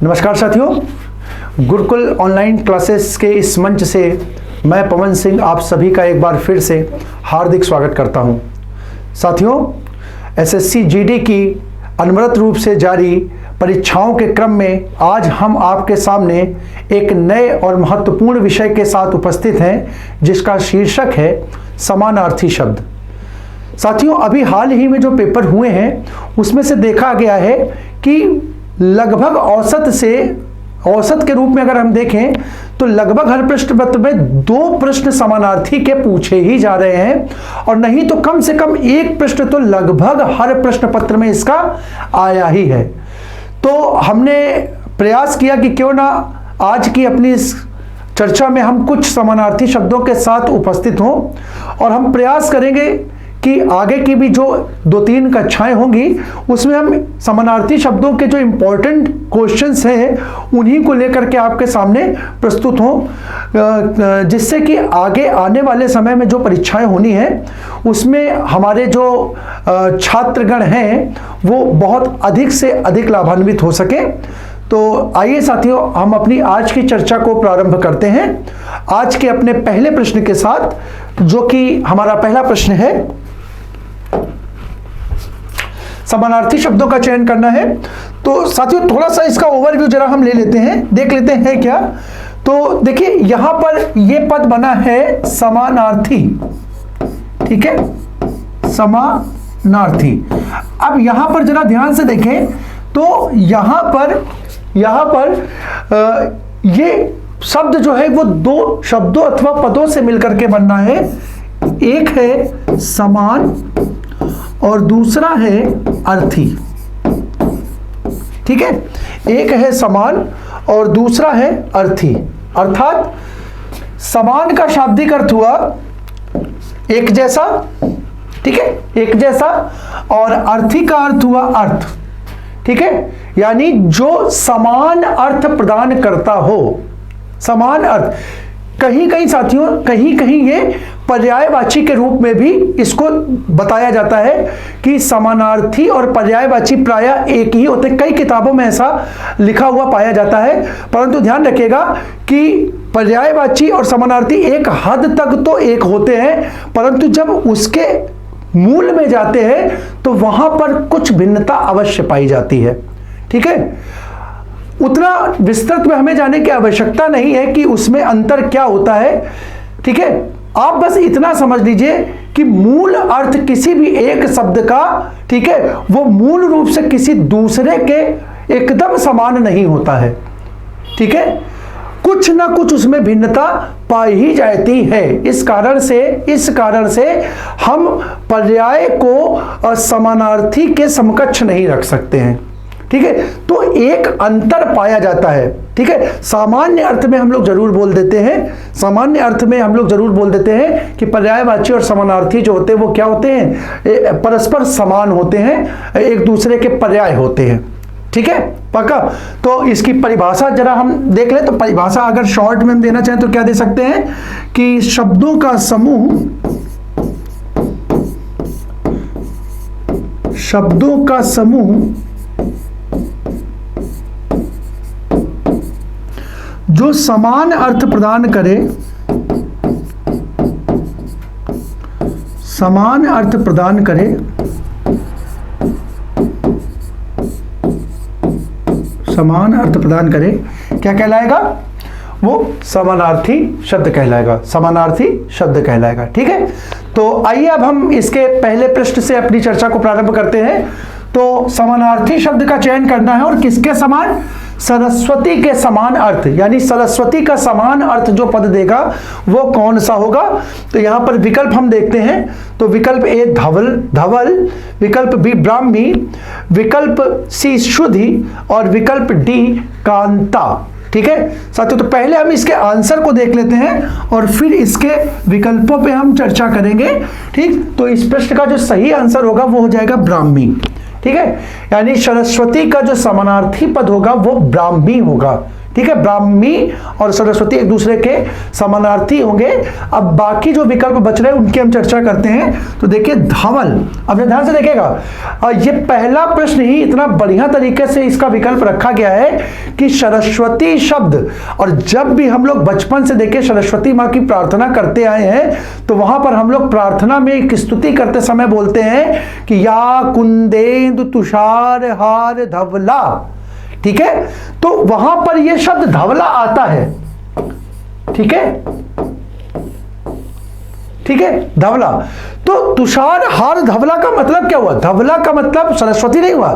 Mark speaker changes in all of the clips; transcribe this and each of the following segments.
Speaker 1: नमस्कार साथियों, Gurukul online classes के इस मंच से मैं पवन सिंह आप सभी का एक बार फिर से हार्दिक स्वागत करता हूं। साथियों, एसएससी जीडी की अनवरत रूप से जारी परीक्षाओं के क्रम में आज हम आपके सामने एक नए और महत्वपूर्ण विषय के साथ उपस्थित हैं, जिसका शीर्षक है समानार्थी शब्द। साथियों, अभी हाल ही में जो पेपर हुए हैं उसमें से देखा गया है कि लगभग औसत के रूप में अगर हम देखें तो लगभग हर प्रश्न पत्र में 2 प्रश्न समानार्थी के पूछे ही जा रहे हैं, और नहीं तो कम से कम 1 प्रश्न तो लगभग हर प्रश्न पत्र में इसका आया ही है। तो हमने प्रयास किया कि क्यों ना आज की अपनी इस चर्चा में हम कुछ समानार्थी शब्दों के साथ उपस्थित हों, और हम प्रयास करेंगे कि आगे की भी जो 2-3 कक्षाएं होंगी उसमें हम समानार्थी शब्दों के जो इम्पोर्टेंट क्वेश्चंस हैं उन्हीं को लेकर के आपके सामने प्रस्तुत हों, जिससे कि आगे आने वाले समय में जो परीक्षाएं होनी हैं उसमें हमारे जो छात्रगण हैं वो बहुत अधिक से अधिक लाभान्वित हो सके। तो आइए साथियों, हम अपनी आज की चर्चा को प्रारंभ करते हैं आज के अपने पहले प्रश्न के साथ, जो कि हमारा पहला प्रश्न है। समानार्थी शब्दों का चयन करना है। तो साथियों, थोड़ा सा इसका ओवरव्यू जरा हम ले लेते हैं, देख लेते हैं क्या। तो देखिए, यहां पर यह पद बना है समानार्थी, ठीक है, समानार्थी। अब यहां पर जरा ध्यान से देखें तो यहां पर ये शब्द जो है वो 2 शब्दों अथवा पदों से मिलकर के बनना है। एक है समान और दूसरा है अर्थी, ठीक है। एक है समान और दूसरा है अर्थी, अर्थात समान का शाब्दिक अर्थ हुआ एक जैसा, ठीक है, एक जैसा, और अर्थी का अर्थ हुआ अर्थ, ठीक है, यानी जो समान अर्थ प्रदान करता हो, समान अर्थ। कहीं कहीं साथियों, कहीं कहीं ये पर्यायवाची के रूप में भी इसको बताया जाता है कि समानार्थी और पर्यायवाची प्रायः एक ही होते। कई किताबों में ऐसा लिखा हुआ पाया जाता है, परंतु ध्यान रखिएगा कि पर्यायवाची और समानार्थी एक हद तक तो एक होते हैं, परंतु जब उसके मूल में जाते हैं तो वहां पर कुछ भिन्नता अवश्य पाई जाती है, ठीक है। उतना विस्तृत में हमें जाने की आवश्यकता नहीं है कि उसमें अंतर क्या होता है, ठीक है। आप बस इतना समझ लीजिए कि मूल अर्थ किसी भी एक शब्द का, ठीक है, वो मूल रूप से किसी दूसरे के एकदम समान नहीं होता है, ठीक है। कुछ ना कुछ उसमें भिन्नता पाई ही जाती है। इस कारण से हम पर्याय को समानार्थी के समकक्ष नहीं रख सकते हैं, ठीक है। तो एक अंतर पाया जाता है, ठीक है। सामान्य अर्थ में हम लोग जरूर बोल देते हैं कि पर्यायवाची और समानार्थी जो होते हैं वो क्या होते हैं, परस्पर समान होते हैं, एक दूसरे के पर्याय होते हैं, ठीक है, पक्का। तो इसकी परिभाषा जरा हम देख लें। तो परिभाषा अगर शॉर्ट में हम देना चाहें तो क्या दे सकते हैं कि शब्दों का समूह जो समान अर्थ प्रदान करे, क्या कहलाएगा, वो समानार्थी शब्द कहलाएगा, ठीक है। तो आइए अब हम इसके पहले प्रश्न से अपनी चर्चा को प्रारंभ करते हैं। तो समानार्थी शब्द का चयन करना है, और किसके समान, सरस्वती के समान अर्थ, यानी सरस्वती का समान अर्थ जो पद देगा वो कौन सा होगा। तो यहां पर विकल्प हम देखते हैं। तो विकल्प ए धवल, विकल्प बी ब्राह्मी, विकल्प सी शुद्धि, और विकल्प डी कांता, ठीक है साथियों। तो पहले हम इसके आंसर को देख लेते हैं और फिर इसके विकल्पों पे हम चर्चा करेंगे, ठीक। तो इस प्रश्न का जो सही आंसर होगा वो हो जाएगा ब्राह्मी, ठीक है, यानी सरस्वती का जो समानार्थी पद होगा वो ब्राह्मी होगा, ठीक है, ब्राह्मी और सरस्वती एक दूसरे के समानार्थी होंगे। अब बाकी जो विकल्प बच रहे हैं उनकी हम चर्चा करते हैं। तो देखिए धवल, अब ध्यान से देखिएगा, ये पहला प्रश्न ही इतना बढ़िया तरीके से इसका विकल्प रखा गया है कि सरस्वती शब्द, और जब भी हम लोग बचपन से देखिए सरस्वती माँ की प्रार्थना करते आए हैं तो वहां पर हम लोग प्रार्थना में एक स्तुति करते समय बोलते हैं कि या कुंदेंदु तुषार हार धवला, ठीक है, तो वहां पर यह शब्द धवला आता है, ठीक है, ठीक है, धवला। तो तुषार हार धवला का मतलब क्या हुआ? धवला का मतलब सरस्वती नहीं हुआ,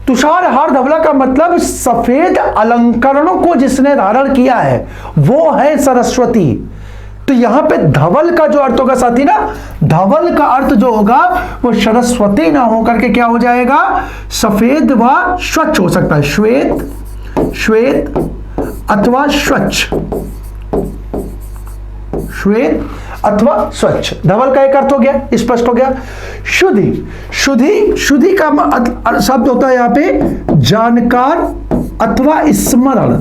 Speaker 1: तुषार हार धवला का मतलब सफेद अलंकरणों को जिसने धारण किया है वो है सरस्वती। तो यहां पे धवल का जो अर्थ होगा साथी ना, धवल का अर्थ जो होगा वो सरस्वती ना होकर के क्या हो जाएगा, सफेद व स्वच्छ हो सकता है, श्वेत, श्वेत अथवा स्वच्छ, श्वेत अथवा स्वच्छ। धवल का एक अर्थ हो गया, स्पष्ट हो गया। शुद्धि, शुद्धि, शुद्धि का शब्द होता है यहां पे जानकार अथवा स्मरण,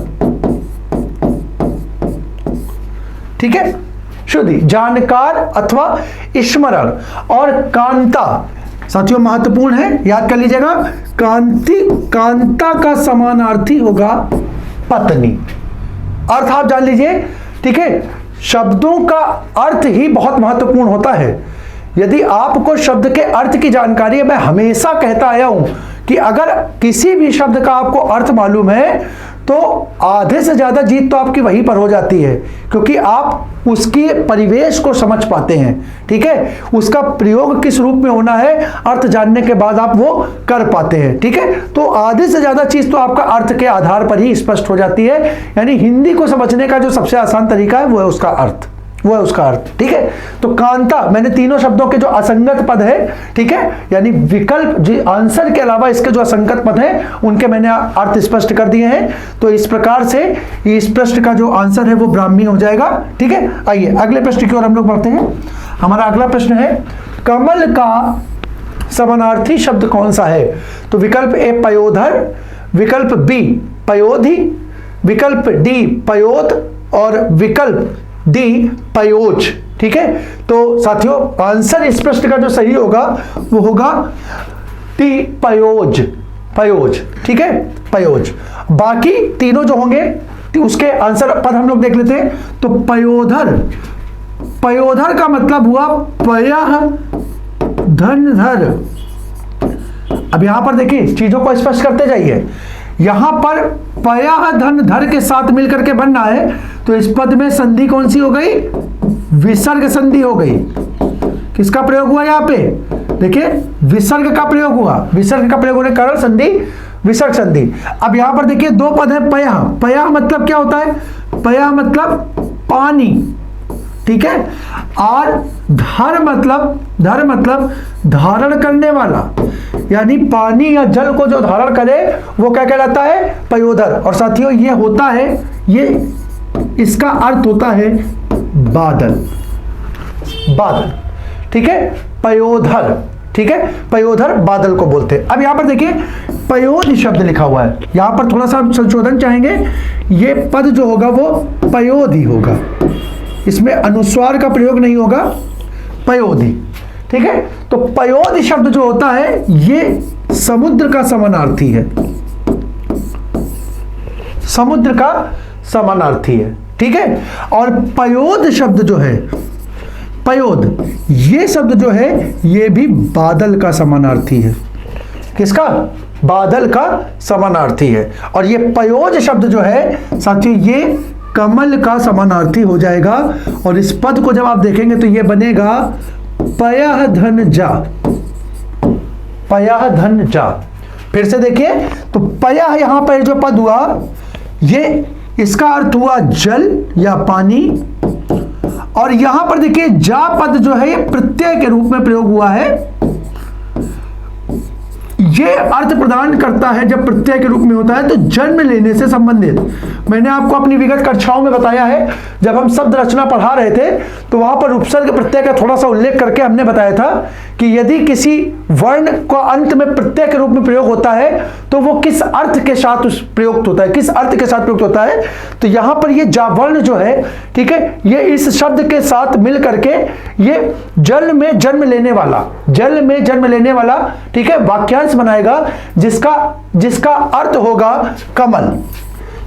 Speaker 1: ठीक है, शुद्धि, जानकार अथवा स्मरण। और कांता साथियों महत्वपूर्ण है, याद कर लीजिएगा, कांति, कांता का समानार्थी होगा पत्नी। अर्थ आप जान लीजिए, ठीक है, शब्दों का अर्थ ही बहुत महत्वपूर्ण होता है। यदि आपको शब्द के अर्थ की जानकारी है, मैं हमेशा कहता आया हूं कि अगर किसी भी शब्द का आपको अर्थ मालूम है तो आधे से ज्यादा जीत तो आपकी वहीं पर हो जाती है, क्योंकि आप उसकी परिवेश को समझ पाते हैं, ठीक है, उसका प्रयोग किस रूप में होना है अर्थ जानने के बाद आप वो कर पाते हैं, ठीक है। तो आधे से ज्यादा चीज तो आपका अर्थ के आधार पर ही स्पष्ट हो जाती है। यानी हिंदी को समझने का जो सबसे आसान तरीका है वो है उसका अर्थ, वो है उसका अर्थ, ठीक है। तो कांता, मैंने तीनों शब्दों के जो असंगत पद है, ठीक है, यानी विकल्प जो आंसर के अलावा इसके जो असंगत पद हैं उनके मैंने अर्थ स्पष्ट कर दिए हैं। तो इस प्रकार से इस प्रश्न का जो आंसर है वो ब्राह्मी हो जाएगा, ठीक है। आइए अगले प्रश्न की ओर हम लोग बढ़ते हैं। हमारा अगला प्रश्न है कमल का समानार्थी शब्द कौन सा है? तो विकल्प ए पयोधर, विकल्प बी पयोधि, विकल्प डी पयोद और विकल्प डी पयोज, ठीक है। तो साथियों आंसर इस प्रश्न का जो सही होगा वो होगा डी पयोज, पयोज, ठीक है, पयोज। बाकी तीनों जो होंगे उसके आंसर पद हम लोग देख लेते हैं। तो पयोधर, पयोधर का मतलब हुआ पयः धनधर। अब यहां पर देखिए चीजों को स्पष्ट करते जाइए, यहां पर पयः धनधर के साथ मिलकर के बनना है, तो इस पद में संधि कौन सी हो गई? विसर्ग संधि हो गई। किसका प्रयोग हुआ यहां पे? देखिए विसर्ग का प्रयोग हुआ, विसर्ग का प्रयोग होने के कारण संधि विसर्ग संधि। अब यहां पर देखिए दो पद है पयः, पयः मतलब क्या होता है? पयः मतलब पानी, ठीक है, और धर मतलब, धर मतलब धारण करने वाला, यानी पानी या जल को जो धारण करे वो क्या कहलाता है? पयोधर। और साथियों ये होता है, ये इसका अर्थ होता है बादल, बादल, ठीक है, पयोधर, ठीक है, पयोधर बादल को बोलते हैं। अब यहां पर देखिए पयोधि शब्द लिखा हुआ है, यहां पर थोड़ा सा हम संशोधन चाहेंगे, ये पद जो होगा वो पयोधि होगा, इसमें अनुस्वार का प्रयोग नहीं होगा, पयोधि, ठीक है। तो पयोधि शब्द जो होता है ये समुद्र का समानार्थी है, समुद्र का समानार्थी है, ठीक है। और पयोद शब्द जो है, पयोद ये शब्द जो है ये भी बादल का समानार्थी है। किसका? बादल का समानार्थी है। और ये पयोज शब्द जो है साथियों ये कमल का समानार्थी हो जाएगा। और इस पद को जब आप देखेंगे तो ये बनेगा पयः धन जा, पयः धन जा। फिर से देखिए तो पयः यहां पर जो पद हुआ ये इसका अर्थ हुआ जल या पानी, और यहां पर देखिए जा पद जो है ये प्रत्यय के रूप में प्रयोग हुआ है। ये अर्थ प्रदान करता है जब प्रत्यय के रूप में होता है तो जन्म लेने से संबंधित। मैंने आपको अपनी विगत कक्षाओं में बताया है, जब हम शब्द रचना पढ़ा रहे थे तो वहां पर उपसर्ग प्रत्यय का थोड़ा सा उल्लेख करके हमने बताया था कि यदि किसी वर्ण को अंत में प्रत्यय के रूप में प्रयोग होता है तो वो किस अर्थ के साथ प्रयुक्त होता है, किस अर्थ के साथ प्रयुक्त होता है। तो यहां पर ये जा वर्ण जो है, ठीक है, ये इस शब्द के साथ मिल करके ये जल में जन्म लेने वाला, जल में जन्म लेने वाला, ठीक है, वाक्यांश बनाएगा जिसका अर्थ होगा कमल।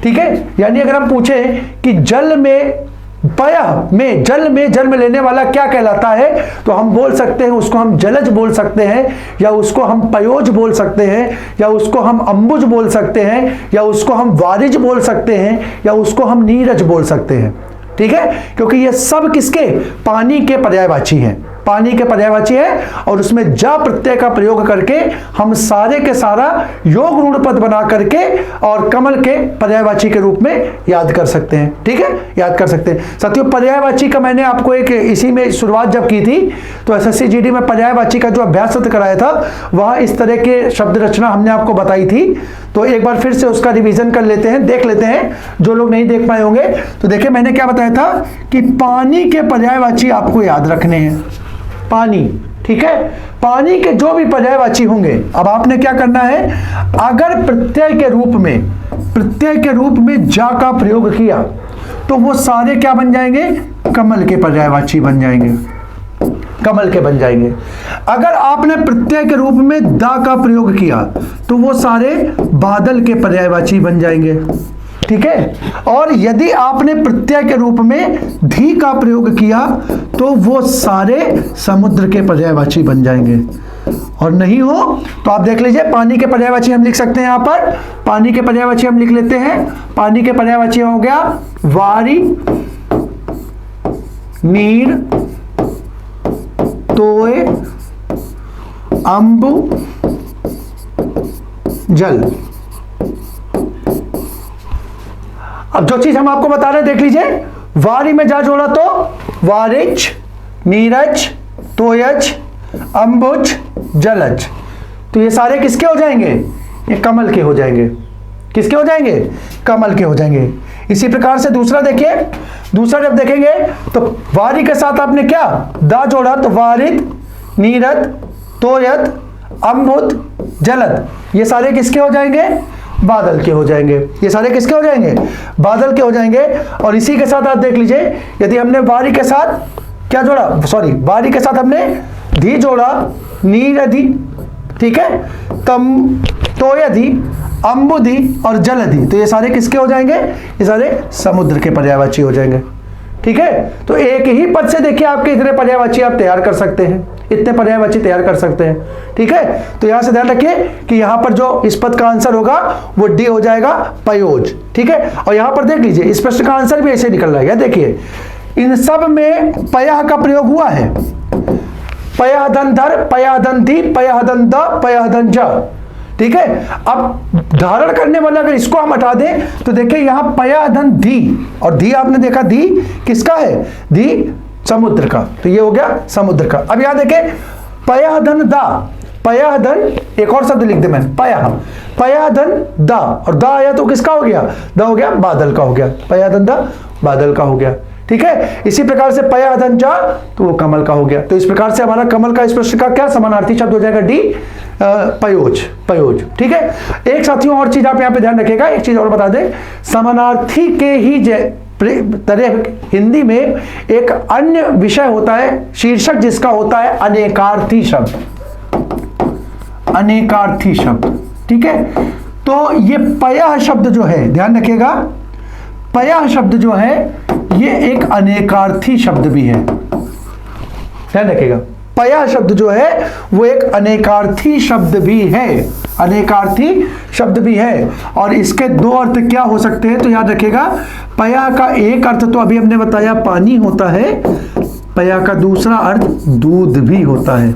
Speaker 1: ठीक है, यानी अगर हम पूछे कि जल में पयः में जल में जन्म लेने वाला क्या कहलाता है, तो हम बोल सकते हैं उसको हम जलज बोल सकते हैं, या उसको हम पयोज बोल सकते हैं, या उसको हम अंबुज बोल सकते हैं, या उसको हम वारिज बोल सकते हैं, या उसको हम नीरज बोल सकते हैं। ठीक है, क्योंकि ये सब किसके, पानी के पर्यायवाची हैं, पानी के पर्यायवाची है, और उसमें जा प्रत्यय का प्रयोग करके हम सारे के सारा योग रूढ़ पद बना करके और कमल के पर्यायवाची के रूप में याद कर सकते हैं। ठीक है, याद कर सकते हैं। साथियों, पर्यायवाची का मैंने आपको एक इसी में शुरुआत जब की थी तो एसएससी जीडी में पर्यायवाची का जो अभ्यास सत्र कराया था वह इस तरह के शब्द रचना हमने आपको बताई थी। तो एक बार फिर से उसका रिवीजन कर लेते हैं, देख लेते हैं जो लोग नहीं देख पाए होंगे। तो देखिए, मैंने क्या बताया था कि पानी के पर्यायवाची आपको याद रखने हैं, पानी। ठीक है, पानी के जो भी पर्यायवाची होंगे, अब आपने क्या करना है, अगर प्रत्यय के रूप में जा का प्रयोग किया तो वो सारे क्या बन जाएंगे, कमल के पर्यायवाची बन जाएंगे, कमल के बन जाएंगे। अगर आपने प्रत्यय के रूप में दा का प्रयोग किया तो वो सारे बादल के पर्यायवाची बन जाएंगे। ठीक है, और यदि आपने प्रत्यय के रूप में धी का प्रयोग किया तो वो सारे समुद्र के पर्यायवाची बन जाएंगे। और नहीं हो तो आप देख लीजिए, पानी के पर्यायवाची हम लिख सकते हैं। यहां पर पानी के पर्यायवाची हम लिख लेते हैं। पानी के पर्यायवाची हो गया वारी, नीर, तोय, अंबु, जल। अब जो चीज हम आपको बता रहे हैं देख लीजिए, वारी में जा जोड़ा तो वारिज, नीरज, तोयज, अंबुज, जलज। तो ये सारे किसके हो जाएंगे, ये कमल के हो जाएंगे। किसके हो जाएंगे, कमल के हो जाएंगे। इसी प्रकार से दूसरा देखिए, दूसरा जब देखेंगे तो वारी के साथ आपने क्या दा जोड़ा तो वारिद, नीरद, तोयद, अम्बुद, जलद। ये सारे किसके हो जाएंगे, बादल के हो जाएंगे। ये सारे किसके हो जाएंगे, बादल के हो जाएंगे। और इसी के साथ आप देख लीजिए, यदि हमने वारी के साथ क्या जोड़ा, सॉरी, वारी के साथ हमने धी जोड़ा, नीरधि, ठीक है, तम, तोयधि, अंबुधि और जलधि, तो ये सारे किसके हो जाएंगे, ये सारे समुद्र के पर्यायवाची हो जाएंगे। ठीक है, तो एक ही पद से देखिए आपके इतने पर्यायवाची आप तैयार कर सकते हैं, इतने पर्यायवाची तैयार कर सकते हैं। ठीक है, तो यहां से ध्यान रखिए कि यहां पर जो इस पद का आंसर होगा वो डी हो जाएगा, पयोज। ठीक है, और यहां पर देख लीजिए इस प्रश्न का आंसर भी ऐसे निकल रहा है। देखिए, इन सब में पयः का प्रयोग हुआ है, पयः धन धर, पयः धन धी, पयः धन द, पयः धन ज। ठीक है, अब धारण करने वाला अगर इसको हम हटा दें तो देखिए यहां पयः धन धी, और धी आपने देखा धी किसका है, धी समुद्र का, तो ये हो गया समुद्र का। अब यहां देखें पयः धन दा, पयः धन, एक और शब्द लिख दे मैं, पयः, पयः धन दा, और दा आया तो किसका हो गया, दा हो गया बादल का हो गया, पयः धन दा बादल का हो गया। ठीक है, इसी प्रकार से पयः धन जा तो वो कमल का हो गया। तो इस प्रकार से हमारा कमल का इस प्रश्न का क्या समानार्थी शब्द हो जाएगा, डी, पयोज, पयोज। ठीक है, एक साथियों और चीज आप यहां पे ध्यान रखिएगा, एक चीज और बता दें, समानार्थी के ही तरह हिंदी में एक अन्य विषय होता है, शीर्षक जिसका होता है अनेकार्थी शब्द, अनेकार्थी शब्द। ठीक है, तो ये पयः शब्द जो है, ध्यान रखिएगा, पयः शब्द जो है ये एक अनेकार्थी शब्द भी है, ध्यान रखिएगा। पयः शब्द जो है वो एक अनेकार्थी शब्द भी है, अनेकार्थी शब्द भी है। और इसके दो अर्थ क्या हो सकते हैं, तो याद रखिएगा, पयः का एक अर्थ तो अभी हमने बताया पानी होता है, पयः का दूसरा अर्थ दूध भी होता है।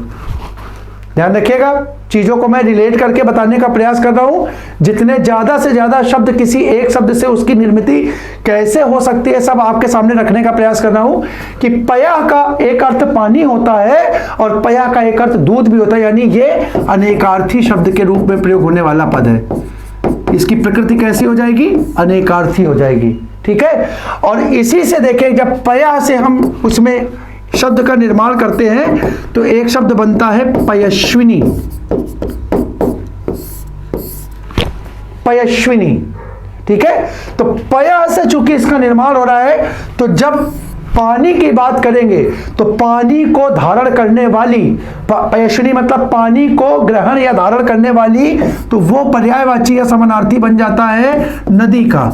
Speaker 1: ध्यान रखिएगा, चीजों को मैं रिलेट करके बताने का प्रयास कर रहा हूं। जितने ज्यादा से ज्यादा शब्द किसी एक शब्द से उसकी निर्मिति कैसे हो सकती है सब आपके सामने रखने का प्रयास कर रहा हूं कि पयः का एक अर्थ पानी होता है और पयः का एक अर्थ दूध भी होता है, यानी ये अनेकार्थी शब्द के रूप में प्रयोग होने वाला पद है। इसकी प्रकृति कैसी हो जाएगी, अनेकार्थी हो जाएगी। ठीक है, और इसी से देखें, जब पयः से हम उसमें शब्द का निर्माण करते हैं तो एक शब्द बनता है पयस्विनी। पयस्विनी, ठीक है। तो पया से चूंकि इसका निर्माण हो रहा है, तो जब पानी की बात करेंगे तो पानी को धारण करने वाली, पयस्विनी मतलब पानी को ग्रहण या धारण करने वाली, तो वो पर्यायवाची या समानार्थी बन जाता है नदी का।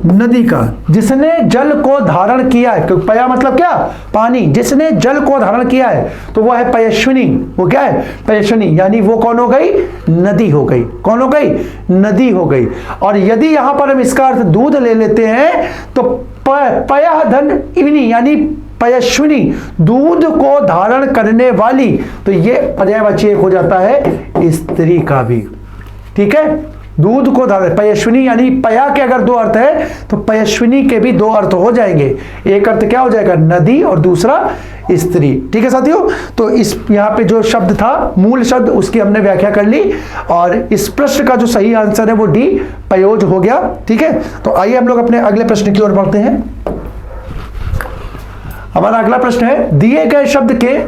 Speaker 1: नदी का, जिसने जल को धारण किया है, क्योंकि पया मतलब क्या, पानी, जिसने जल को धारण किया है तो वो है पयस्विनी। वो क्या है, पयस्विनी, यानी वो कौन हो गई, नदी हो गई। कौन हो गई, नदी हो गई। और यदि यहां पर हम इसका अर्थ दूध ले लेते हैं तो पया धन इवनी यानी पयस्विनी, दूध को धारण करने वाली, तो ये पर्यायवाची एक हो जाता है स्त्री का भी, ठीक है। दूध को धारण, पयस्विनी यानी पया के अगर दो अर्थ है तो पयस्विनी के भी दो अर्थ हो जाएंगे। एक अर्थ क्या हो जाएगा, नदी, और दूसरा स्त्री, ठीक है साथियों। तो इस यहाँ पे जो शब्द था, मूल शब्द, उसकी हमने व्याख्या कर ली, और इस प्रश्न का जो सही आंसर है वो डी, पयोज हो गया, ठीक है। तो आइए हम लोग अपने अगले प्रश्न की ओर बढ़ते हैं। हमारा अगला प्रश्न है, दिए गए शब्द के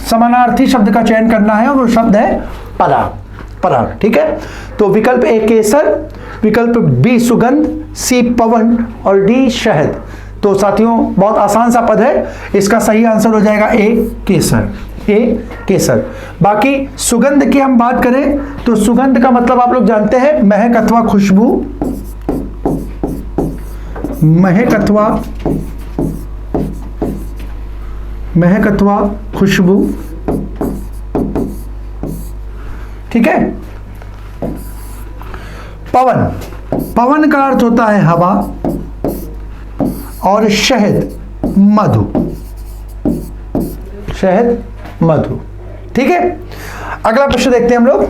Speaker 1: समानार्थी शब्द का चयन करना है, और वो शब्द है पराग। पराग, ठीक है। तो विकल्प ए केसर, विकल्प बी सुगंध, सी पवन और डी शहद। तो साथियों बहुत आसान सा पद है, इसका सही आंसर हो जाएगा ए केसर। ए केसर। बाकी सुगंध की हम बात करें तो सुगंध का मतलब आप लोग जानते हैं महक अथवा खुशबू, महक अथवा खुशबू, ठीक है। पवन, पवन का अर्थ होता है हवा, और शहद मधु, शहद मधु, ठीक है। अगला प्रश्न देखते हैं हम लोग।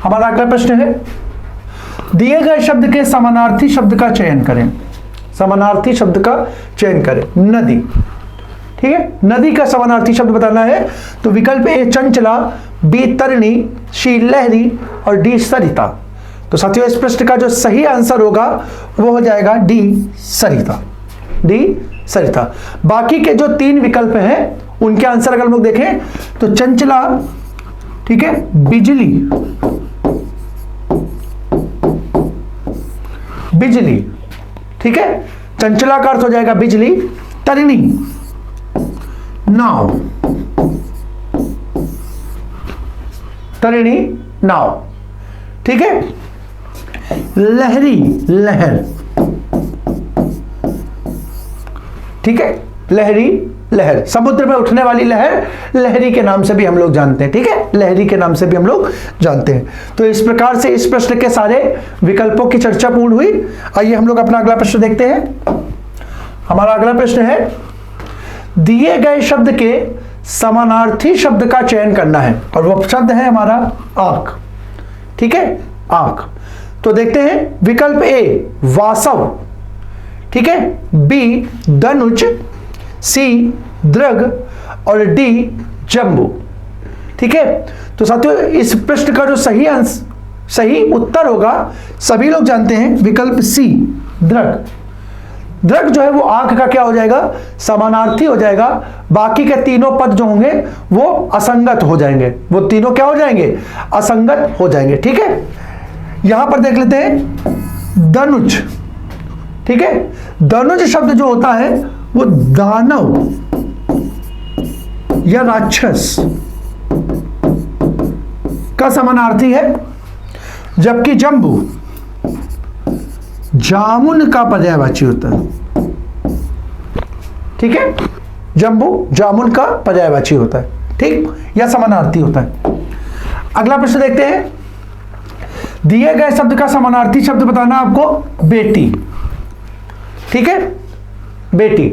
Speaker 1: हमारा अगला प्रश्न है, दिए गए शब्द के समानार्थी शब्द का चयन करें। समानार्थी शब्द का चयन करें। नदी, ठीक है, नदी का समानार्थी शब्द बताना है। तो विकल्प ए चंचला, बी तरणी, सी लहरी और डी सरिता। तो साथियों इस प्रश्न का जो सही आंसर होगा वो हो जाएगा डी सरिता। डी सरिता। बाकी के जो तीन विकल्प हैं उनके आंसर अगर हम लोग देखें तो चंचला, ठीक है, बिजली, बिजली, ठीक है, चंचला का अर्थ हो जाएगा बिजली, तरणी नाव, तरणी नाव, ठीक है, लहरी लहर, ठीक है, लहरी लहर, समुद्र में उठने वाली लहर लहरी के नाम से भी हम लोग जानते हैं, ठीक है, लहरी के नाम से भी हम लोग जानते हैं। तो इस प्रकार से इस प्रश्न के सारे विकल्पों की चर्चा पूर्ण हुई। आइए हम लोग अपना अगला प्रश्न देखते हैं। हमारा अगला प्रश्न है, दिए गए शब्द के समानार्थी शब्द का चयन करना है, और वो शब्द है हमारा आंख, ठीक है, आंख। तो देखते हैं विकल्प ए वासव, ठीक है, बी धनुष, सी दृग और डी जम्बू, ठीक है। तो साथियों इस प्रश्न का जो सही उत्तर होगा, सभी लोग जानते हैं, विकल्प सी दृग। दृग जो है वो आंख का क्या हो जाएगा, समानार्थी हो जाएगा। बाकी के तीनों पद जो होंगे वो असंगत हो जाएंगे, वो तीनों क्या हो जाएंगे, असंगत हो जाएंगे, ठीक है। यहां पर देख लेते हैं धनुष, ठीक है, धनुष शब्द जो होता है वो दानव या राक्षस का समानार्थी है, जबकि जम्बू जामुन का पर्यायवाची होता है, ठीक है, जम्बू जामुन का पर्यायवाची होता है, ठीक, या समानार्थी होता है। अगला प्रश्न देखते हैं, दिए गए शब्द का समानार्थी शब्द बताना आपको बेटी, ठीक है, बेटी।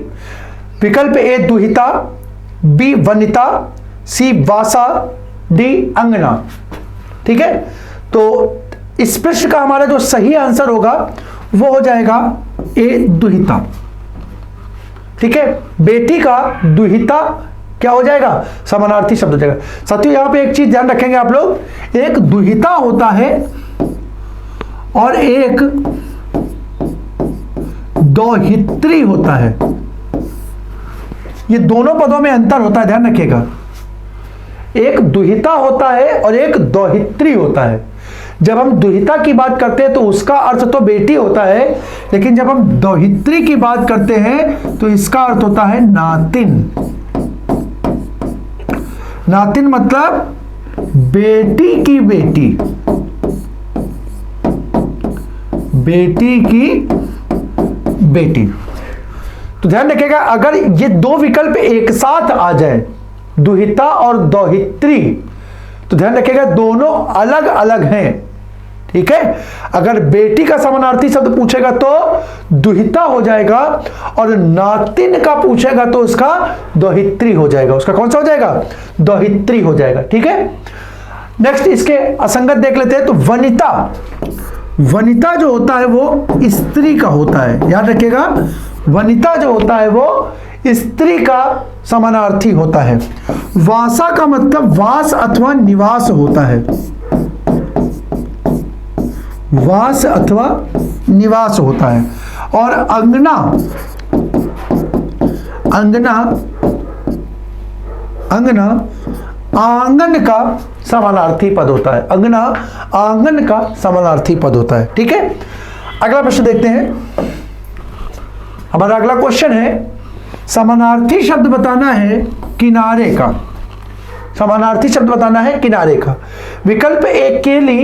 Speaker 1: विकल्प ए दुहिता, बी वनिता, सी वासा, डी अंगना, ठीक है। तो इस प्रश्न का हमारा जो सही आंसर होगा वो हो जाएगा ए दुहिता, ठीक है, बेटी का दुहिता क्या हो जाएगा, समानार्थी शब्द हो जाएगा। साथियों यहां पे एक चीज ध्यान रखेंगे आप लोग, एक दुहिता होता है और एक दोहित्री होता है, ये दोनों पदों में अंतर होता है, ध्यान रखिएगा। एक दुहिता होता है और एक दौहित्री होता है। जब हम दुहिता की बात करते हैं तो उसका अर्थ तो बेटी होता है, लेकिन जब हम दौहित्री की बात करते हैं तो इसका अर्थ होता है नातिन। नातिन मतलब बेटी की बेटी, बेटी की बेटी। तो ध्यान रखिएगा, अगर ये दो विकल्प एक साथ आ जाए, दुहिता और दौहित्री, तो ध्यान रखिएगा दोनों अलग अलग हैं, ठीक है। अगर बेटी का समानार्थी शब्द पूछेगा तो दुहिता हो जाएगा, और नातिन का पूछेगा तो उसका दौहित्री हो जाएगा। उसका कौन सा हो जाएगा? दौहित्री हो जाएगा, ठीक है। नेक्स्ट इसके असंगत देख लेते हैं। तो वनिता, वनिता जो होता है वो स्त्री का होता है, याद रखिएगा। वनिता जो होता है वो स्त्री का समानार्थी होता है। वासा का मतलब वास अथवा निवास होता है, वास अथवा निवास होता है। और अंगना, अंगना, अंगना आंगन का समानार्थी पद होता है। अंगना आंगन का समानार्थी पद होता है, ठीक है। अगला प्रश्न देखते हैं। हमारा अगला क्वेश्चन है, समानार्थी शब्द बताना है किनारे का। समानार्थी शब्द बताना है किनारे का। विकल्प ए केली,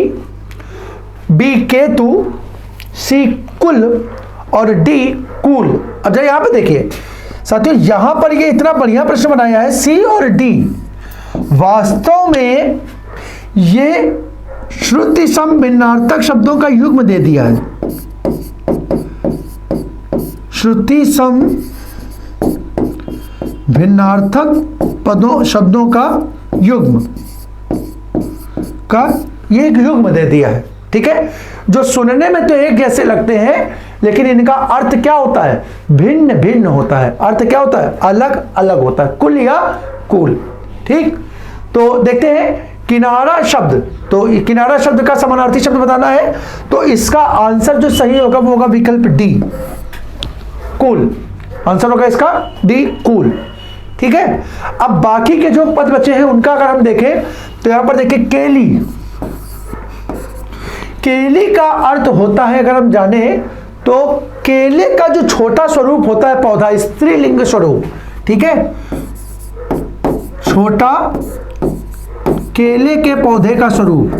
Speaker 1: बी केतु, सी कुल और डी कूल। अच्छा यहां पे देखिए साथियों, यहां पर ये इतना बढ़िया प्रश्न बनाया है, सी और डी वास्तव में ये श्रुति सम भिन्नार्थक शब्दों का युग्म दे दिया है। श्रुति सम भिन्नार्थक पदों शब्दों का युग्म का ये एक युग्म दे दिया है, ठीक है। जो सुनने में तो एक जैसे लगते हैं, लेकिन इनका अर्थ क्या होता है? भिन्न भिन्न होता है। अर्थ क्या होता है? अलग अलग होता है। कुल या कुल, ठीक। तो देखते हैं किनारा शब्द। तो किनारा शब्द का समानार्थी शब्द बताना है, तो इसका आंसर जो सही होगा वो होगा विकल्प डी, कुल। आंसर होगा इसका डी, कुल, ठीक है। अब बाकी के जो पद बचे हैं उनका अगर हम देखें तो यहां पर देखिए केली। केली का अर्थ होता है, अगर हम जाने तो केले का जो छोटा स्वरूप होता है पौधा, स्त्रीलिंग स्वरूप, ठीक है। छोटा केले के पौधे का स्वरूप,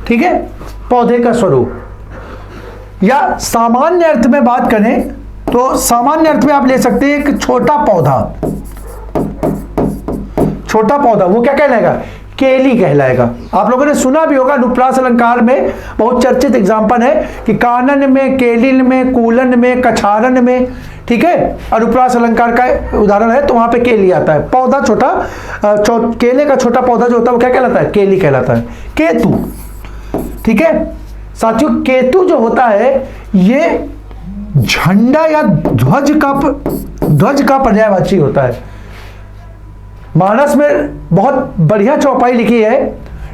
Speaker 1: ठीक है, पौधे का स्वरूप। या सामान्य अर्थ में बात करें तो सामान्य अर्थ में आप ले सकते हैं एक छोटा पौधा। छोटा पौधा वो क्या कहलाएगा? केली कहलाएगा। आप लोगों ने सुना भी होगा, अनुप्रास अलंकार में बहुत चर्चित एग्जाम्पल है कि कानन में, केलिन में, कूलन में, कछारन में, ठीक है। अनुप्रास अलंकार का उदाहरण है, तो वहां पे केली आता है। पौधा छोटा, केले का छोटा पौधा जो होता है वो क्या कहलाता है? केली कहलाता है। केतु, ठीक है साथियों, केतु जो होता है ये झंडा या ध्वज का पर्यायवाची होता है। मानस में बहुत बढ़िया चौपाई लिखी है,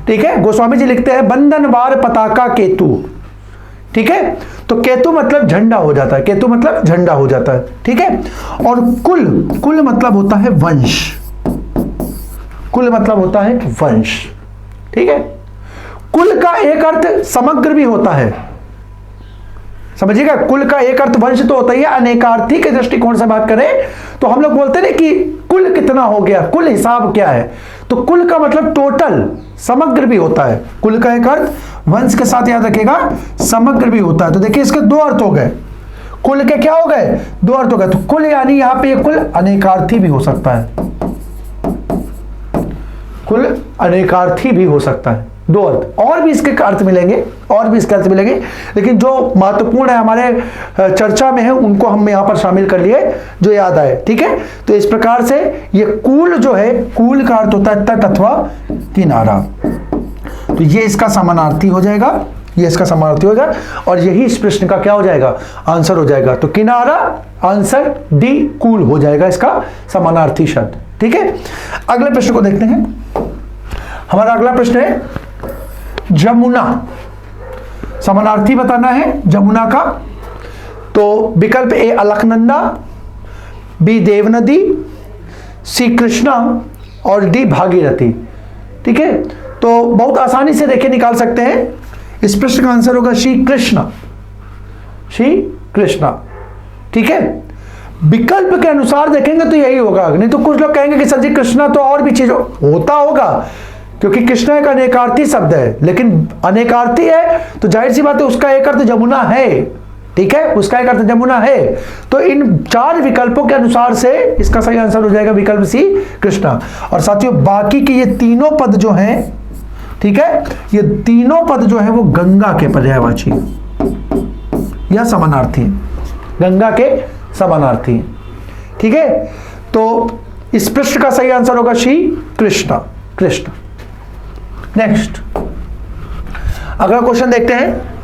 Speaker 1: ठीक है। गोस्वामी जी लिखते हैं बंधनवार पताका केतु, ठीक है। तो केतु मतलब झंडा हो जाता है, केतु मतलब झंडा हो जाता है, ठीक है। और कुल, कुल मतलब होता है वंश, कुल मतलब होता है वंश, ठीक है। कुल का एक अर्थ समग्र भी होता है, समझिएगा। कुल का एक अर्थ वंश तो होता ही है। अनेकार्थी के दृष्टिकोण से बात करें तो हम लोग बोलते हैं कि कुल कितना हो गया, कुल हिसाब क्या है। तो कुल का मतलब टोटल, समग्र भी होता है। कुल का एक अर्थ वंश के साथ याद रखिएगा समग्र भी होता है। तो देखिए इसके दो अर्थ हो गए, कुल के क्या हो गए? दो अर्थ हो गए। तो कुल यानी यहां पे कुल अनेकार्थी भी हो सकता है, कुल अनेकार्थी भी हो सकता है। दो अर्थ और भी इसके अर्थ मिलेंगे, और भी इसके अर्थ मिलेंगे, लेकिन जो महत्वपूर्ण है हमारे चर्चा में है उनको हम यहां पर शामिल कर लिए जो याद आए, ठीक है। तो इस प्रकार से ये कूल जो है, कूल का अर्थ होता है तट अथवा किनारा। तो ये इसका समानार्थी हो जाएगा, ये इसका समानार्थी हो जाएगा, और यही इस प्रश्न का क्या हो जाएगा? आंसर हो जाएगा। तो किनारा आंसर डी, कूल हो जाएगा इसका समानार्थी शब्द, ठीक है। अगले प्रश्न को देखते हैं। हमारा अगला प्रश्न है जमुना। समानार्थी बताना है जमुना का, तो विकल्प ए अलकनंदा, बी देवनदी, सी कृष्णा और डी भागीरथी। ठीक है, तो बहुत आसानी से देखिए निकाल सकते हैं। इस प्रश्न का आंसर होगा श्री कृष्णा, श्री कृष्णा। ठीक है, विकल्प के अनुसार देखेंगे तो यही होगा, नहीं तो कुछ लोग कहेंगे कि सर जी कृष्णा तो और भी चीज होता होगा, क्योंकि कृष्णा एक अनेकार्थी शब्द है, लेकिन अनेकार्थी है तो जाहिर सी बात है उसका एक अर्थ जमुना है। ठीक है, उसका एक अर्थ जमुना है। तो इन 4 विकल्पों के अनुसार से इसका सही आंसर हो जाएगा विकल्प सी कृष्णा। और साथियों बाकी के ये तीनों पद जो हैं, ठीक है, ये तीनों पद जो है वो गंगा के पर्यायवाची या समानार्थी, गंगा के समानार्थी। ठीक है, तो इस प्रश्न का सही आंसर होगा श्री कृष्णा, कृष्ण। नेक्स्ट अगला क्वेश्चन देखते हैं।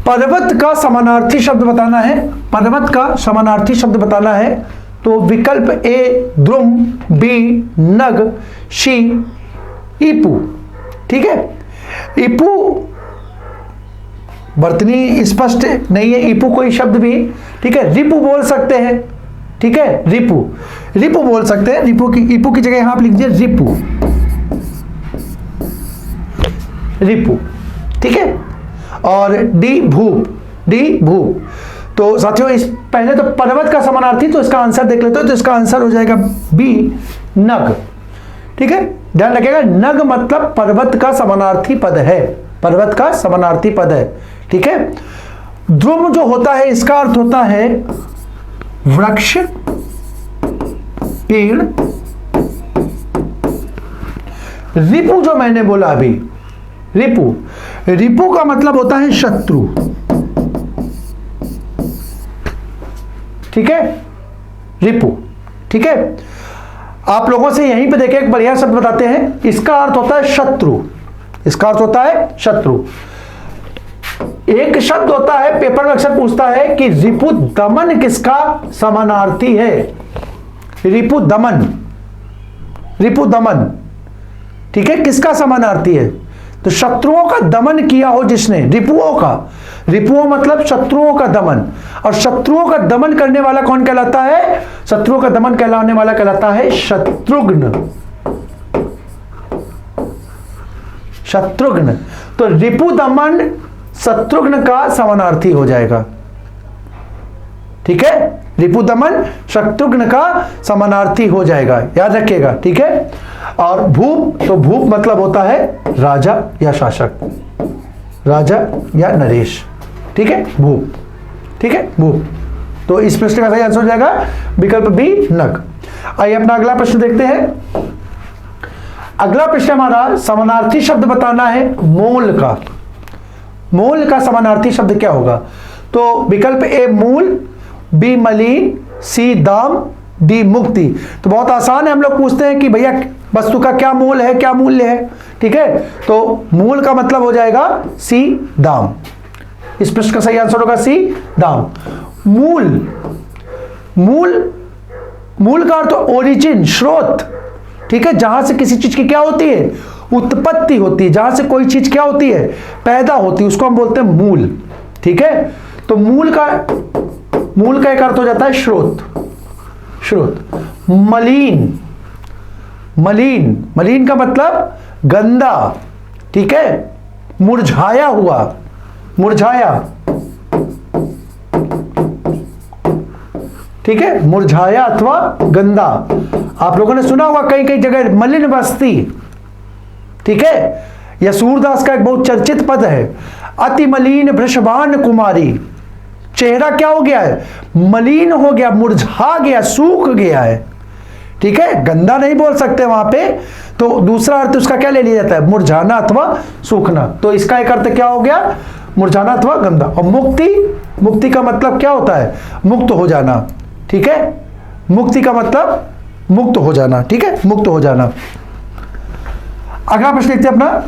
Speaker 1: पर्वत का समानार्थी शब्द बताना है, पर्वत का समानार्थी शब्द बताना है। तो विकल्प ए द्रुम, बी नग, सी ईपू। ठीक है, ईपू वर्तनी स्पष्ट नहीं है, ईपू कोई शब्द भी, ठीक है, रिपू बोल सकते हैं। ठीक है, रिपू, रिपू बोल सकते हैं, रिपू की, ईपू की जगह यहां आप लिख दीजिए रिपू, रिपू। ठीक है, और डी भूप, डी भूप। तो साथियों इस पहले तो पर्वत का समानार्थी, तो इसका आंसर देख लेते हो, तो इसका आंसर हो जाएगा बी नग। ठीक है, ध्यान रखिएगा, नग मतलब पर्वत का समानार्थी पद है, पर्वत का समानार्थी पद है। ठीक है, ध्रुव जो होता है इसका अर्थ होता है वृक्ष, पेड़। रिपु जो मैंने बोला अभी, रिपु, रिपु का मतलब होता है शत्रु। ठीक है, रिपु। ठीक है, आप लोगों से यहीं पे देखें एक बढ़िया शब्द बताते हैं, इसका अर्थ होता है शत्रु, इसका अर्थ होता है शत्रु। एक शब्द होता है, पेपर में अक्सर पूछता है कि रिपु दमन किसका समानार्थी है। रिपु दमन, रिपु दमन, ठीक है, किसका समानार्थी है? तो शत्रुओं का दमन किया हो जिसने, रिपुओं का, रिपुओं मतलब शत्रुओं का दमन, और शत्रुओं का दमन करने वाला कौन कहलाता है? शत्रुओं का दमन कहलाने वाला कहलाता है शत्रुघ्न, शत्रुघ्न। तो रिपु दमन शत्रुघ्न का समानार्थी हो जाएगा। ठीक है, रिपु दमन शत्रुघ्न का समानार्थी हो जाएगा, याद रखिएगा। ठीक है, और भूप, तो भूप मतलब होता है राजा या शासक, राजा या नरेश। ठीक है, भूप। ठीक है, भूप। तो इस प्रश्न का सही आंसर हो जाएगा विकल्प बी नग। आइए अपना अगला प्रश्न देखते हैं। अगला प्रश्न हमारा समानार्थी शब्द बताना है मूल का। मूल का समानार्थी शब्द क्या होगा? तो विकल्प ए मूल, बी मलिन, सी दाम, डी मुक्ति। तो बहुत आसान है, हम लोग पूछते हैं कि भैया वस्तु का क्या मूल है, क्या मूल्य है। ठीक है, तो मूल का मतलब हो जाएगा सी दाम। इस प्रश्न का सही आंसर होगा सी दाम। मूल, मूल, मूल का अर्थ ओरिजिन, स्रोत। ठीक है, जहां से किसी चीज की क्या होती है? उत्पत्ति होती है। जहां से कोई चीज क्या होती है? पैदा होती है, उसको हम बोलते हैं मूल। ठीक है, तो मूल का एक अर्थ हो जाता है स्रोत, स्रोत। मलिन, मलिन, मलिन का मतलब गंदा। ठीक है, मुरझाया हुआ, मुरझाया। ठीक है, मुरझाया अथवा गंदा। आप लोगों ने सुना होगा कई कई जगह मलिन बस्ती। ठीक है, यह सूरदास का एक बहुत चर्चित पद है। अति मलिन वृषभान कुमारी, चेहरा क्या हो गया है? मलिन हो गया, मुरझा गया, सूख गया है। ठीक है, गंदा नहीं बोल सकते वहां पे, तो दूसरा अर्थ उसका क्या ले लिया जाता है? मुरझाना अथवा सूखना। तो इसका एक अर्थ क्या हो गया? मुरझाना अथवा गंदा। और मुक्ति, मुक्ति का मतलब क्या होता है? मुक्त हो जाना। ठीक है, मुक्ति का मतलब मुक्त हो जाना। ठीक है, मुक्त हो जाना। अगला प्रश्न देखते हैं अपना।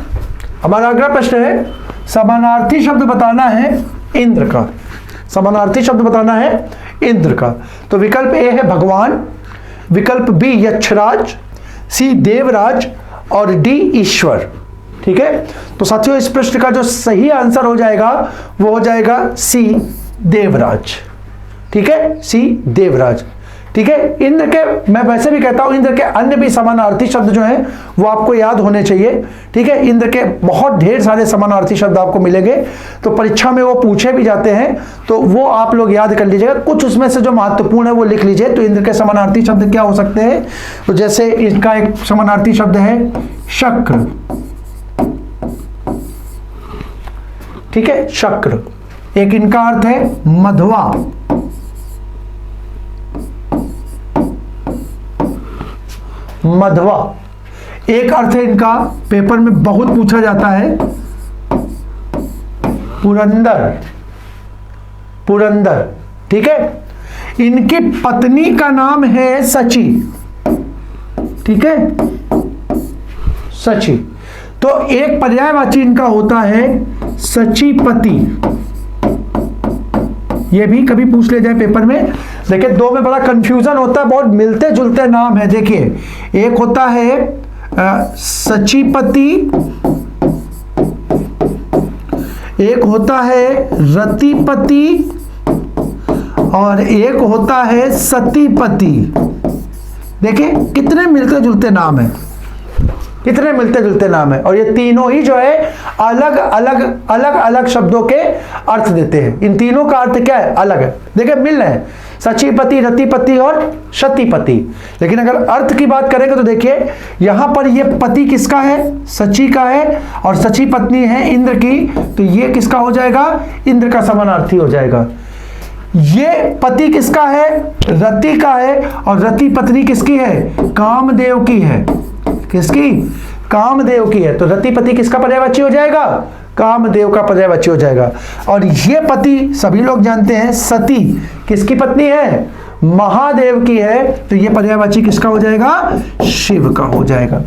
Speaker 1: हमारा अगला प्रश्न है समानार्थी शब्द बताना है इंद्र का। समानार्थी शब्द बताना है इंद्र का। तो विकल्प ए है भगवान, विकल्प बी यक्षराज, सी देवराज और डी ईश्वर। ठीक है, तो साथियों इस प्रश्न का जो सही आंसर हो जाएगा वो हो जाएगा सी देवराज। ठीक है, सी देवराज। ठीक है, इंद्र के, मैं वैसे भी कहता हूं इंद्र के अन्य भी समानार्थी शब्द जो हैं वो आपको याद होने चाहिए। ठीक है, इंद्र के बहुत ढेर सारे समानार्थी शब्द आपको मिलेंगे, तो परीक्षा में वो पूछे भी जाते हैं, तो वो आप लोग याद कर लीजिएगा। कुछ उसमें से जो महत्वपूर्ण है वो लिख लीजिए। तो इंद्र के समानार्थी शब्द क्या हो सकते हैं, तो जैसे इसका एक समानार्थी शब्द है शक्र। ठीक है, शक्र। एक इनका अर्थ है मधवा। मधवा एक अर्थ है इनका, पेपर में बहुत पूछा जाता है, पुरंदर। पुरंदर। ठीक है, इनकी पत्नी का नाम है सची। ठीक है, सची। तो एक पर्यायवाची इनका होता है सचीपति। ये भी कभी पूछ ले जाए पेपर में। देखिए दो में बड़ा कंफ्यूजन होता है, बहुत मिलते जुलते नाम है। देखिए एक होता है सचीपति, एक होता है रतिपति, और एक होता है सतीपति। देखिए कितने मिलते जुलते नाम है, कितने मिलते जुलते नाम है, और ये तीनों ही जो है अलग अलग शब्दों के अर्थ देते हैं। इन तीनों का अर्थ क्या है, अलग है। देखिए मिल रहे हैं, सचीपति, रतिपति और शतीपति। लेकिन अगर अर्थ की बात करेंगे तो देखिए यहां पर ये पति किसका है, सची का है, और सची पत्नी है इंद्र की, तो ये किसका हो जाएगा, इंद्र का समानार्थी हो जाएगा। ये पति किसका है, रति का है, और रति पत्नी किसकी है, कामदेव की है। किसकी, कामदेव की है। तो रतिपति किसका पर्यायवाची हो जाएगा, कामदेव का पर्यायवाची हो जाएगा। और ये पति सभी लोग जानते हैं, सती किसकी पत्नी है, महादेव की है, तो ये पर्यायवाची किसका हो जाएगा, शिव का हो जाएगा।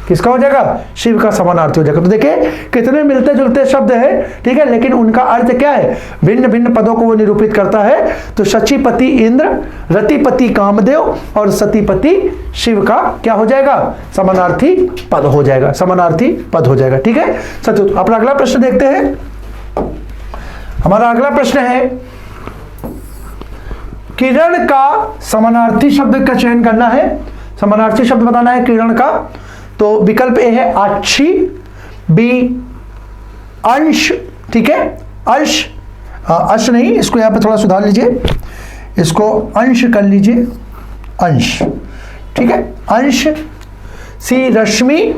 Speaker 1: किसका हो जाएगा, शिव का समानार्थी हो जाएगा। तो देखिए कितने मिलते जुलते शब्द है, ठीक है, लेकिन उनका अर्थ क्या है, भिन्न भिन्न पदों को वो निरूपित करता है। तो सचीपति इंद्र, रतिपति कामदेव, और सतीपति शिव का क्या हो जाएगा, समानार्थी पद हो जाएगा, समानार्थी पद हो जाएगा। ठीक है, सत्य। अपना अगला प्रश्न देखते हैं। हमारा अगला प्रश्न है, किरण का समानार्थी शब्द का चयन करना है, समानार्थी शब्द बताना है किरण का। तो विकल्प ए है अच्छी, बी अंश। ठीक है, अंश, अंश नहीं, इसको यहां पे थोड़ा सुधार लीजिए, इसको अंश कर लीजिए, अंश। ठीक है, अंश। सी रश्मि,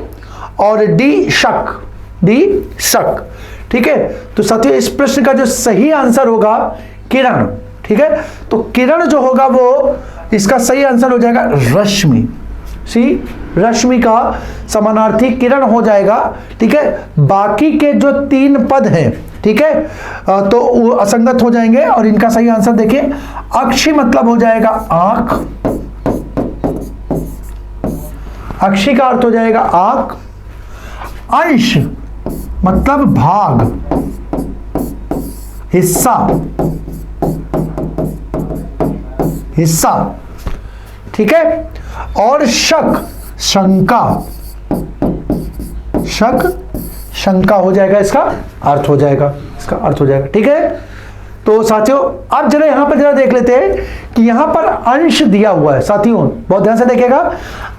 Speaker 1: और डी शक, डी शक। ठीक है, तो साथियों इस प्रश्न का जो सही आंसर होगा किरण। ठीक है, तो किरण जो होगा वो इसका सही आंसर हो जाएगा रश्मि। सी रश्मि का समानार्थी किरण हो जाएगा। ठीक है, बाकी के जो तीन पद हैं, ठीक है, तो वो असंगत हो जाएंगे, और इनका सही आंसर देखिए, अक्षी मतलब हो जाएगा आंख, अक्षी का अर्थ हो जाएगा आंख, अंश मतलब भाग, हिस्सा, हिस्सा। ठीक है, और शक शंका, शक शंका हो जाएगा, इसका अर्थ हो जाएगा, इसका अर्थ हो जाएगा। ठीक है, तो साथियों अब जरा यहां पर जरा देख लेते हैं कि यहां पर अंश दिया हुआ है। साथियों बहुत ध्यान से देखिएगा,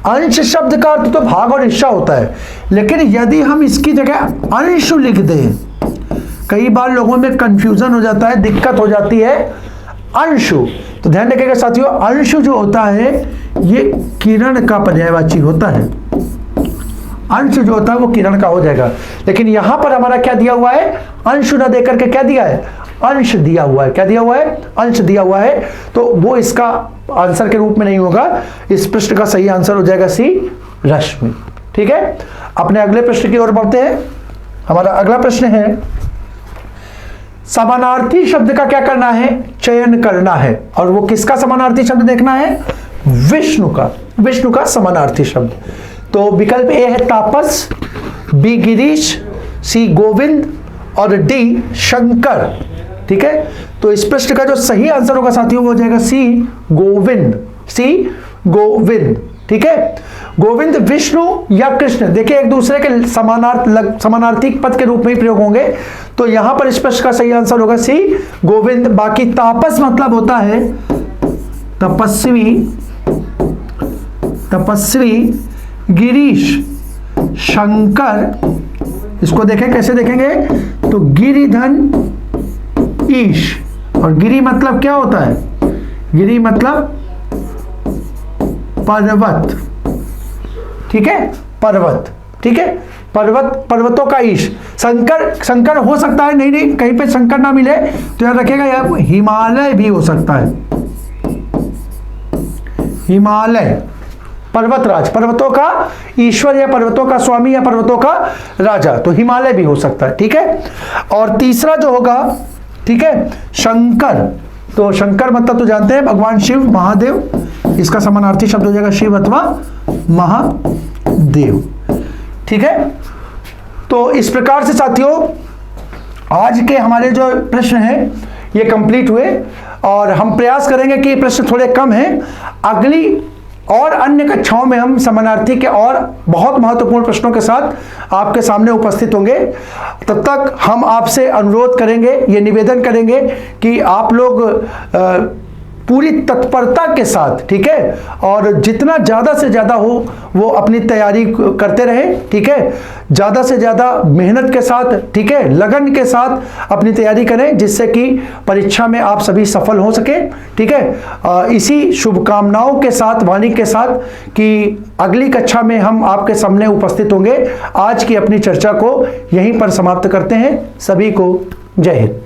Speaker 1: अंश शब्द का अर्थ तो भाग और हिस्सा होता है, लेकिन यदि हम इसकी जगह अंश लिख दें, कई बार लोगों में कंफ्यूजन हो जाता है, दिक्कत हो जाती है। अंशु, तो ध्यान रखिएगा साथियों, अंशु जो होता है ये किरण का पर्यायवाची होता है। अंश जो होता है वो किरण का हो जाएगा, लेकिन यहां पर हमारा क्या दिया हुआ है, अंश न देकर के क्या दिया है, अंश दिया हुआ है। क्या दिया हुआ है, अंश दिया हुआ है, तो वो इसका आंसर के रूप में नहीं होगा। इस प्रश्न का सही आंसर हो जाएगा सी रश्मि। ठीक है, अपने अगले प्रश्न की ओर बढ़ते हैं। हमारा अगला प्रश्न है, समानार्थी शब्द का क्या करना है, चयन करना है, और वो किसका समानार्थी शब्द देखना है, विष्णु का, विष्णु का समानार्थी शब्द। तो विकल्प ए है तापस, बी गिरीश, सी गोविंद, और डी शंकर। ठीक है, तो इस प्रश्न का जो सही आंसर होगा साथियों वो हो जाएगा सी गोविंद, सी गोविंद। ठीक है। गोविंद विष्णु या कृष्ण, देखिए एक दूसरे के समानार्थी पद के रूप में ही प्रयोग होंगे, तो यहां पर इस प्रश्न का सही आंसर होगा सी, गोविंद। बाकी तापस मतलब होता है तपस्वी, तपस्वी, गिरीश, शंकर। इसको देखें, कैसे देखेंगे, तो गिरिधन, ईश। और गिरी मतलब क्या होता है, गिरी मतलब पर्वत, ठीक है, पर्वत, ठीक है, पर्वत, पर्वतों का ईश। शंकर, शंकर हो सकता है, नहीं नहीं कहीं पे शंकर ना मिले तो याद रखिएगा यार हिमालय भी हो सकता है, हिमालय, पर्वतराज, पर्वतों का ईश्वर या पर्वतों का स्वामी या पर्वतों का राजा, तो हिमालय भी हो सकता है, ठीक है। और तीसरा जो होगा, ठीक है, शंकर, तो शंकर मतलब तो जानते हैं भगवान शिव, महादेव, इसका समानार्थी शब्द हो जाएगा शिव अथवा महादेव, ठीक है। तो इस प्रकार से साथियों आज के हमारे जो प्रश्न हैं ये कंप्लीट हुए, और हम प्रयास करेंगे कि प्रश्न थोड़े कम हैं, अगली और अन्य कक्षाओं में हम समानार्थी के और बहुत महत्वपूर्ण प्रश्नों के साथ आपके सामने उपस्थित होंगे। तब तक हम आपसे अनुरोध करेंगे, ये निवेदन करेंगे कि आप लोग पूरी तत्परता के साथ, ठीक है, और जितना ज़्यादा से ज़्यादा हो वो अपनी तैयारी करते रहें, ठीक है, ज़्यादा से ज़्यादा मेहनत के साथ, ठीक है, लगन के साथ अपनी तैयारी करें, जिससे कि परीक्षा में आप सभी सफल हो सके, ठीक है। इसी शुभकामनाओं के साथ, वाणी के साथ कि अगली कक्षा में हम आपके सामने उपस्थित होंगे, आज की अपनी चर्चा को यहीं पर समाप्त करते हैं। सभी को जय हिंद।